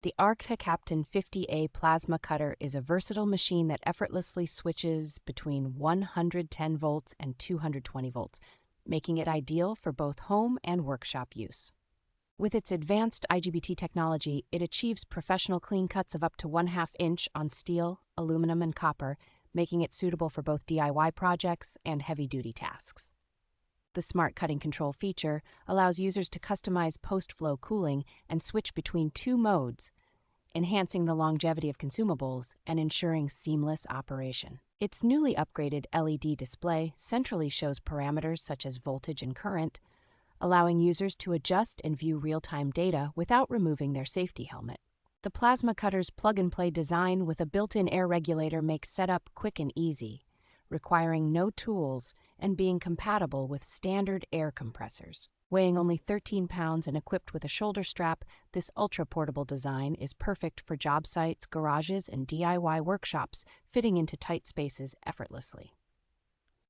The ARCCAPTAIN 50A plasma cutter is a versatile machine that effortlessly switches between 110 volts and 220 volts, making it ideal for both home and workshop use. With its advanced IGBT technology, it achieves professional clean cuts of up to 1/2 inch on steel, aluminum, and copper, making it suitable for both DIY projects and heavy-duty tasks. The Smart Cutting Control feature allows users to customize post-flow cooling and switch between two modes, enhancing the longevity of consumables and ensuring seamless operation. Its newly upgraded LED display centrally shows parameters such as voltage and current, allowing users to adjust and view real-time data without removing their safety helmet. The plasma cutter's plug-and-play design with a built-in air regulator makes setup quick and easy, requiring no tools and being compatible with standard air compressors. Weighing only 13 pounds and equipped with a shoulder strap, this ultra-portable design is perfect for job sites, garages, and DIY workshops, fitting into tight spaces effortlessly.